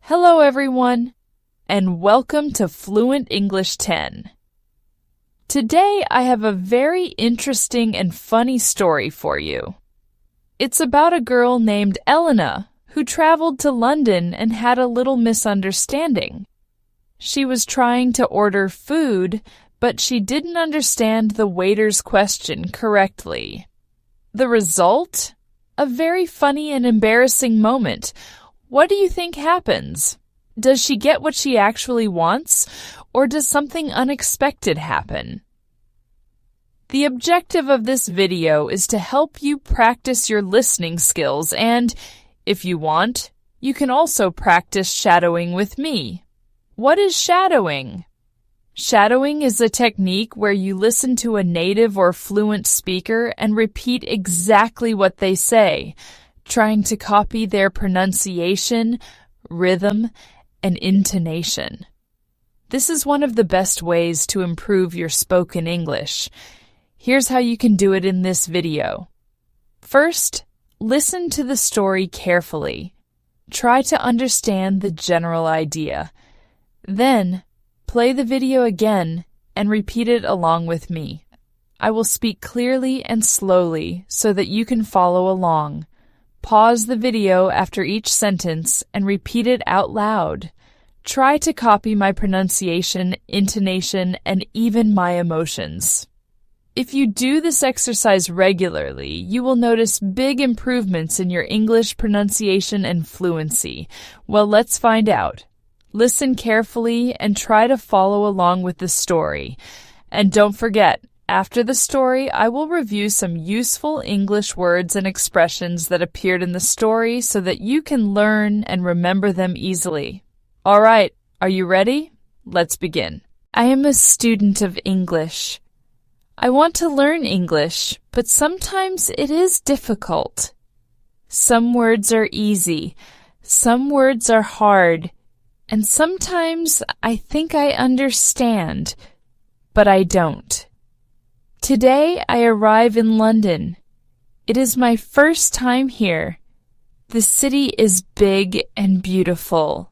Hello, everyone, and welcome to Fluent English 10. Today, I have a very interesting and funny story for you. It's about a girl named Elena who traveled to London and had a little misunderstanding. She was trying to order food, but she didn't understand the waiter's question correctly. The result? A very funny and embarrassing moment. What do you think happens? Does she get what she actually wants, or does something unexpected happen? The objective of this video is to help you practice your listening skills and, if you want, you can also practice shadowing with me. What is shadowing? Shadowing is a technique where you listen to a native or fluent speaker and repeat exactly what they say, trying to copy their pronunciation, rhythm, and intonation. This is one of the best ways to improve your spoken English. Here's how you can do it in this video. First, listen to the story carefully. Try to understand the general idea. Then, play the video again and repeat it along with me. I will speak clearly and slowly so that you can follow along. Pause the video after each sentence and repeat it out loud. Try to copy my pronunciation, intonation, and even my emotions. If you do this exercise regularly, you will notice big improvements in your English pronunciation and fluency. Well, let's find out. Listen carefully and try to follow along with the story. And don't forget, after the story, I will review some useful English words and expressions that appeared in the story so that you can learn and remember them easily. All right, are you ready? Let's begin. I am a student of English. I want to learn English, but sometimes it is difficult. Some words are easy, some words are hard, and sometimes I think I understand, but I don't. Today I arrive in London. It is my first time here. The city is big and beautiful.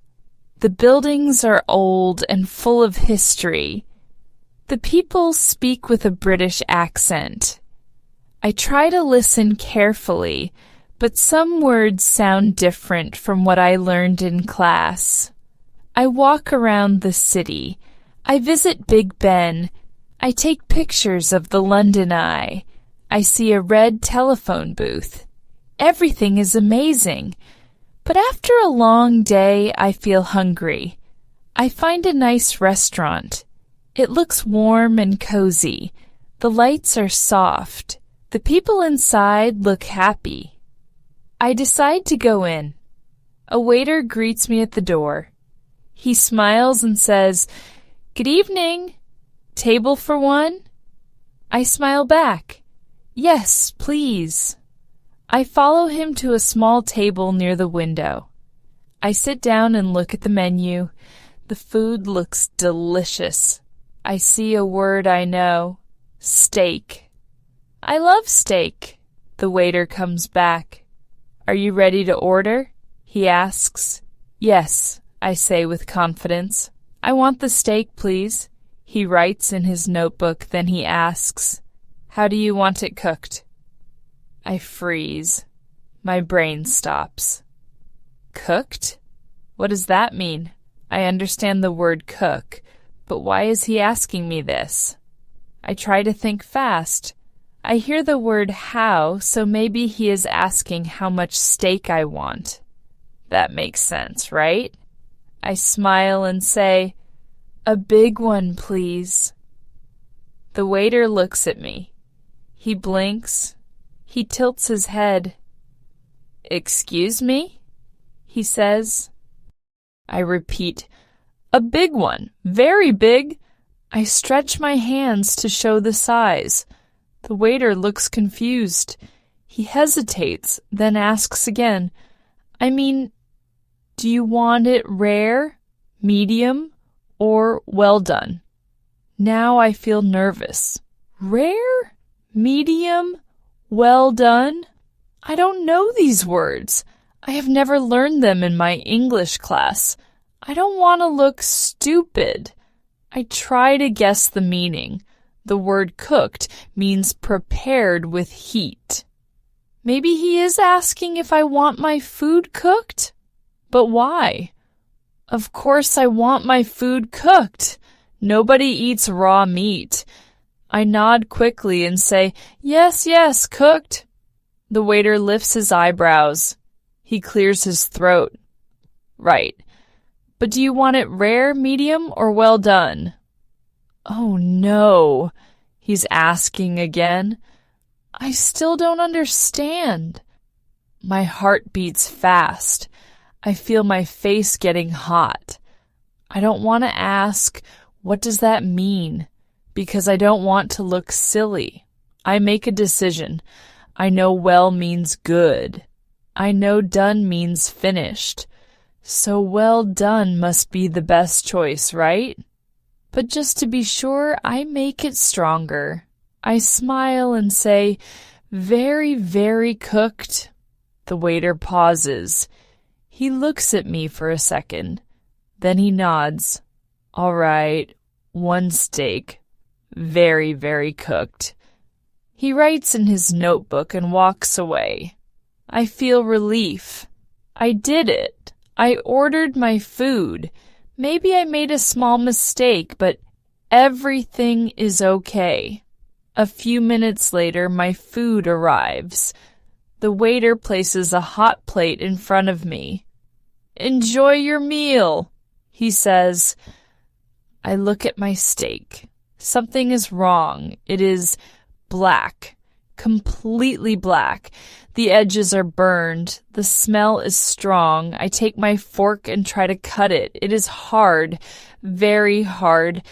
The buildings are old and full of history. The people speak with a British accent. I try to listen carefully, but some words sound different from what I learned in class. I walk around the city. I visit Big Ben. I take pictures of the London Eye. I see a red telephone booth. Everything is amazing. But after a long day, I feel hungry. I find a nice restaurant. It looks warm and cozy. The lights are soft. The people inside look happy. I decide to go in. A waiter greets me at the door. He smiles and says, "Good evening. Table for one?" I smile back. "Yes, please." I follow him to a small table near the window. I sit down and look at the menu. The food looks delicious. I see a word I know. Steak. I love steak. The waiter comes back. "Are you ready to order?" he asks. "Yes," I say with confidence. "I want the steak, please." He writes in his notebook, then he asks, "How do you want it cooked?" I freeze. My brain stops. Cooked? What does that mean? I understand the word cook, but why is he asking me this? I try to think fast. I hear the word how, so maybe he is asking how much steak I want. That makes sense, right? I smile and say, "A big one, please." The waiter looks at me. He blinks. He tilts his head. "Excuse me?" he says. I repeat, "A big one, very big." I stretch my hands to show the size. The waiter looks confused. He hesitates, then asks again, do you want it rare, medium, or well done?" Now I feel nervous. Rare? Medium? Well done? I don't know these words. I have never learned them in my English class. I don't want to look stupid. I try to guess the meaning. The word cooked means prepared with heat. Maybe he is asking if I want my food cooked? But why? Of course I want my food cooked. Nobody eats raw meat. I nod quickly and say, "Yes, yes, cooked." The waiter lifts his eyebrows. He clears his throat. "Right. But do you want it rare, medium, or well done?" "Oh, no," he's asking again. I still don't understand. My heart beats fast. I feel my face getting hot. I don't want to ask, "What does that mean?" because I don't want to look silly. I make a decision. I know well means good. I know done means finished. So well done must be the best choice, right? But just to be sure, I make it stronger. I smile and say, "Very, very cooked." The waiter pauses. He looks at me for a second. Then he nods. "All right, 1 steak. Very, very cooked." He writes in his notebook and walks away. I feel relief. I did it. I ordered my food. Maybe I made a small mistake, but everything is okay. A few minutes later, my food arrives. The waiter places a hot plate in front of me. "Enjoy your meal," he says. I look at my steak. Something is wrong. It is black, completely black. The edges are burned. The smell is strong. I take my fork and try to cut it. It is hard, very hard.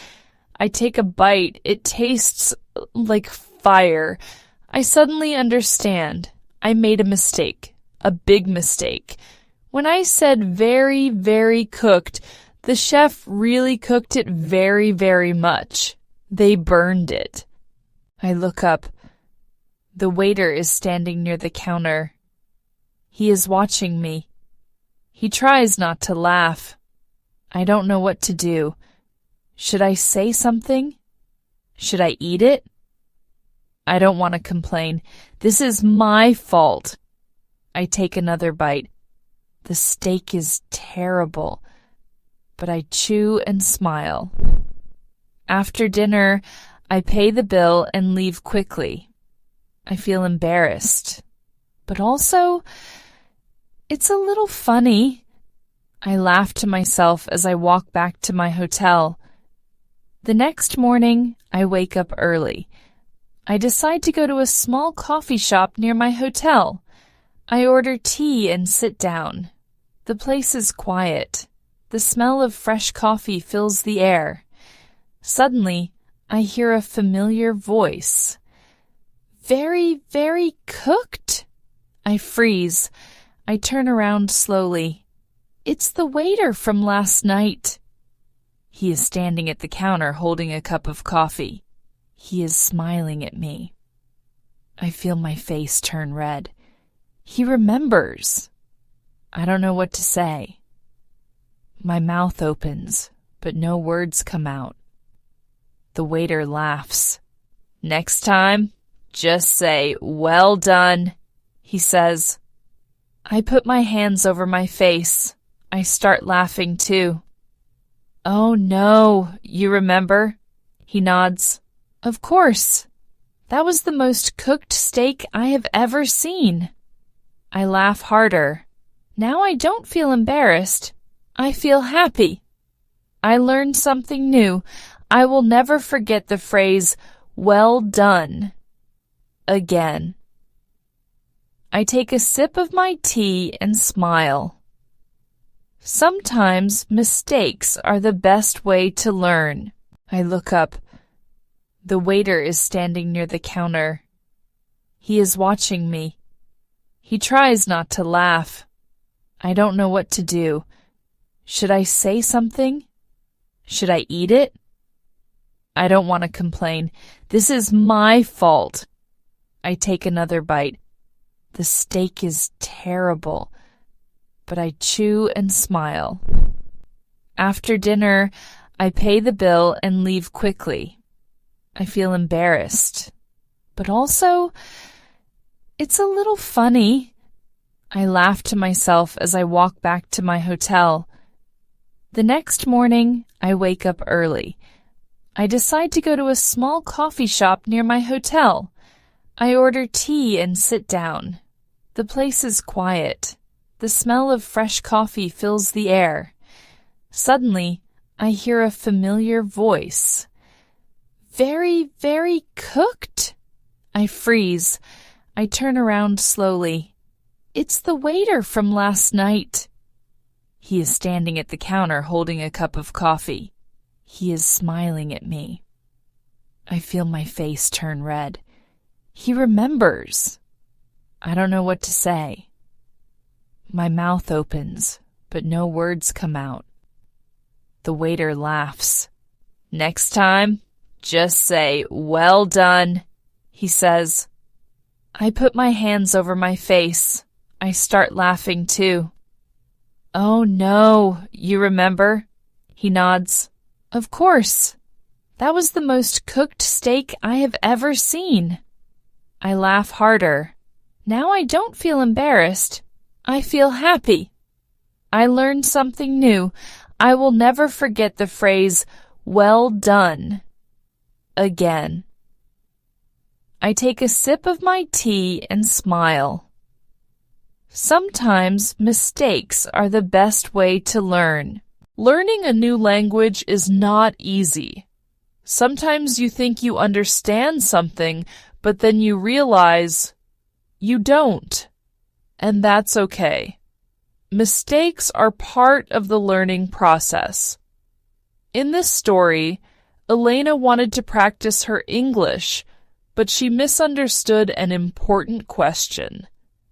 I take a bite. It tastes like fire. I suddenly understand. I made a mistake, a big mistake. When I said very, very cooked, the chef really cooked it very, very much. They burned it. I look up. The waiter is standing near the counter. He is watching me. He tries not to laugh. I don't know what to do. Should I say something? Should I eat it? I don't want to complain. This is my fault. I take another bite. The steak is terrible, but I chew and smile. After dinner, I pay the bill and leave quickly. I feel embarrassed, but also, it's a little funny. I laugh to myself as I walk back to my hotel. The next morning, I wake up early. I decide to go to a small coffee shop near my hotel. I order tea and sit down. The place is quiet. The smell of fresh coffee fills the air. Suddenly, I hear a familiar voice. "Very, very cooked?" I freeze. I turn around slowly. It's the waiter from last night. He is standing at the counter holding a cup of coffee. He is smiling at me. I feel my face turn red. He remembers. I don't know what to say. My mouth opens, but no words come out. The waiter laughs. "Next time, just say, 'Well done,'" he says. I put my hands over my face. I start laughing too. "Oh no, you remember?" He nods. "Of course. That was the most cooked steak I have ever seen." I laugh harder. Now I don't feel embarrassed. I feel happy. I learned something new. I will never forget the phrase, "well done," again. I take a sip of my tea and smile. Sometimes mistakes are the best way to learn. I look up. The waiter is standing near the counter. He is watching me. He tries not to laugh. I don't know what to do. Should I say something? Should I eat it? I don't want to complain. This is my fault. I take another bite. The steak is terrible, but I chew and smile. After dinner, I pay the bill and leave quickly. I feel embarrassed, but also, it's a little funny. I laugh to myself as I walk back to my hotel. The next morning, I wake up early. I decide to go to a small coffee shop near my hotel. I order tea and sit down. The place is quiet. The smell of fresh coffee fills the air. Suddenly, I hear a familiar voice. Very, very cooked? I freeze. I turn around slowly. It's the waiter from last night. He is standing at the counter holding a cup of coffee. He is smiling at me. I feel my face turn red. He remembers. I don't know what to say. My mouth opens, but no words come out. The waiter laughs. Next time, just say, "Well done," he says. I put my hands over my face. I start laughing too. Oh no, you remember? He nods. Of course. That was the most cooked steak I have ever seen. I laugh harder. Now I don't feel embarrassed. I feel happy. I learned something new. I will never forget the phrase, "well done," again. I take a sip of my tea and smile. Sometimes mistakes are the best way to learn. Learning a new language is not easy. Sometimes you think you understand something, but then you realize you don't. And that's okay. Mistakes are part of the learning process. In this story, Elena wanted to practice her English, but she misunderstood an important question.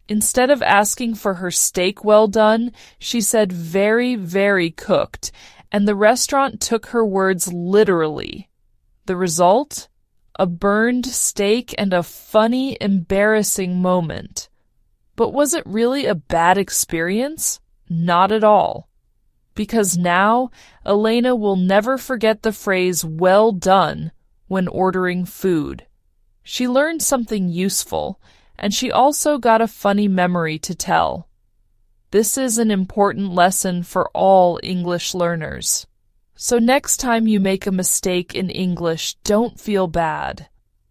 Instead of asking for her steak well done, she said very, very cooked, and the restaurant took her words literally. The result? A burned steak and a funny, embarrassing moment. But was it really a bad experience? Not at all. Because now, Elena will never forget the phrase "well done" when ordering food. She learned something useful, and she also got a funny memory to tell. This is an important lesson for all English learners. So next time you make a mistake in English, don't feel bad.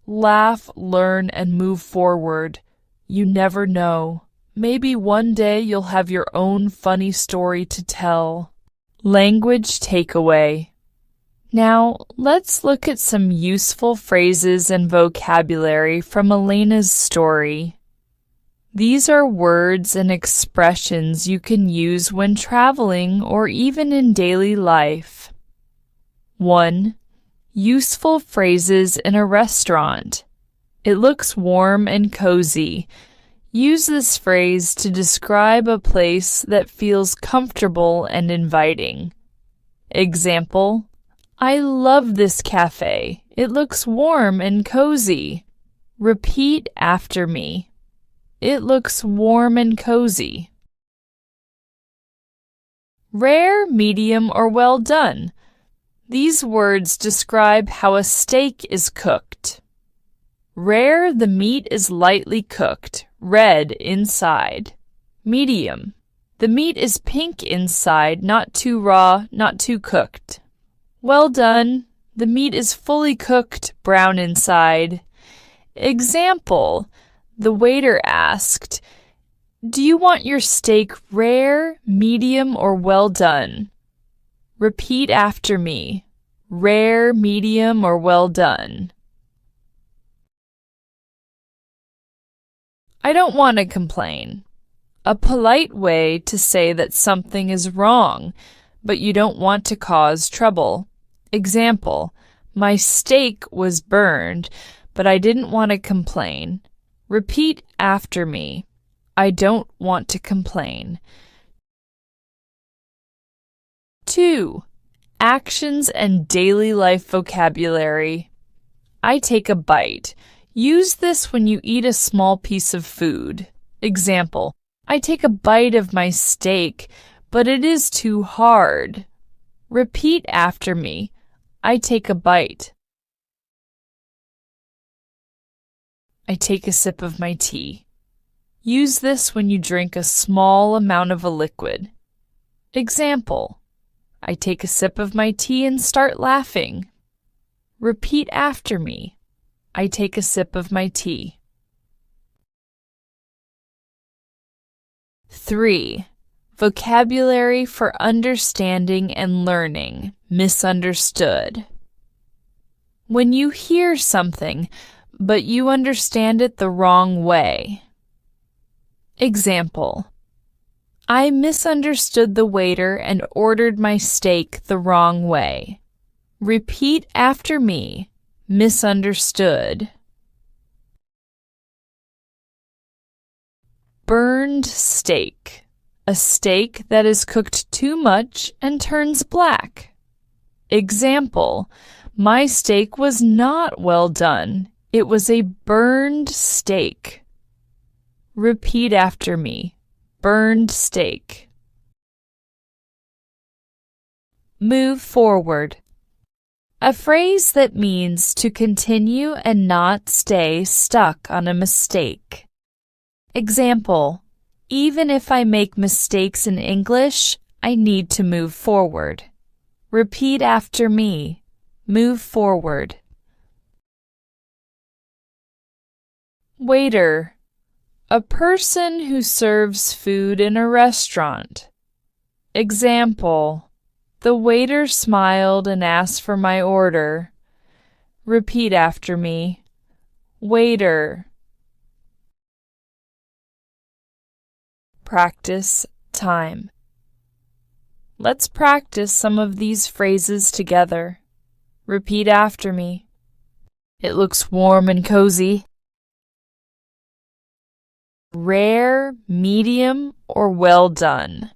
Laugh, learn, and move forward. You never know. Maybe one day you'll have your own funny story to tell. Language takeaway. Now, let's look at some useful phrases and vocabulary from Elena's story. These are words and expressions you can use when traveling or even in daily life. 1. Useful phrases in a restaurant. It looks warm and cozy. Use this phrase to describe a place that feels comfortable and inviting. Example, I love this cafe. It looks warm and cozy. Repeat after me. It looks warm and cozy. Rare, medium, or well done. These words describe how a steak is cooked. Rare, the meat is lightly cooked, red inside. Medium, the meat is pink inside, not too raw, not too cooked. Well done, the meat is fully cooked, brown inside. Example, the waiter asked, "Do you want your steak rare, medium, or well done?" Repeat after me. Rare, medium, or well done. I don't want to complain. A polite way to say that something is wrong, but you don't want to cause trouble. Example, my steak was burned, but I didn't want to complain. Repeat after me. I don't want to complain. 2. Actions and daily life vocabulary. I take a bite. Use this when you eat a small piece of food. Example, I take a bite of my steak, but it is too hard. Repeat after me. I take a bite. I take a sip of my tea. Use this when you drink a small amount of a liquid. Example: I take a sip of my tea and start laughing. Repeat after me. I take a sip of my tea. 3. Vocabulary for understanding and learning. Misunderstood. When you hear something, but you understand it the wrong way. Example: I misunderstood the waiter and ordered my steak the wrong way. Repeat after me. Misunderstood. Burned steak. A steak that is cooked too much and turns black. Example: my steak was not well done. It was a burned steak. Repeat after me. Burned steak. Move forward. A phrase that means to continue and not stay stuck on a mistake. Example: even if I make mistakes in English, I need to move forward. Repeat after me. Move forward. Waiter. A person who serves food in a restaurant. Example: the waiter smiled and asked for my order. Repeat after me. Waiter. Practice time. Let's practice some of these phrases together. Repeat after me. It looks warm and cozy. Rare, medium, or well done.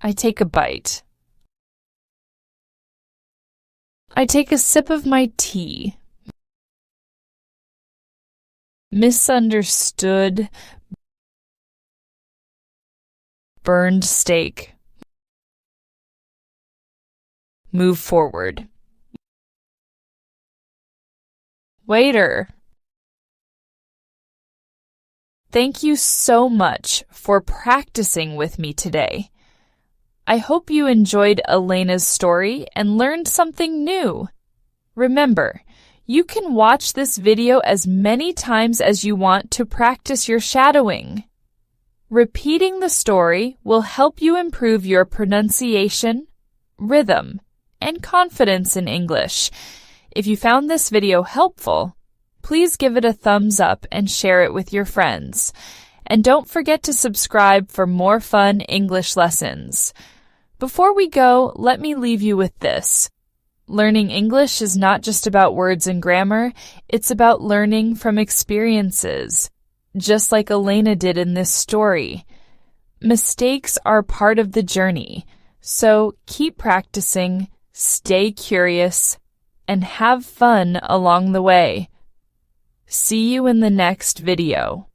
I take a bite. I take a sip of my tea. Misunderstood. Burned steak. Move forward. Waiter. Thank you so much for practicing with me today. I hope you enjoyed Elena's story and learned something new. Remember, you can watch this video as many times as you want to practice your shadowing. Repeating the story will help you improve your pronunciation, rhythm, and confidence in English. If you found this video helpful, please give it a thumbs up and share it with your friends. And don't forget to subscribe for more fun English lessons. Before we go, let me leave you with this. Learning English is not just about words and grammar, it's about learning from experiences, just like Elena did in this story. Mistakes are part of the journey, so keep practicing, stay curious, and have fun along the way. See you in the next video.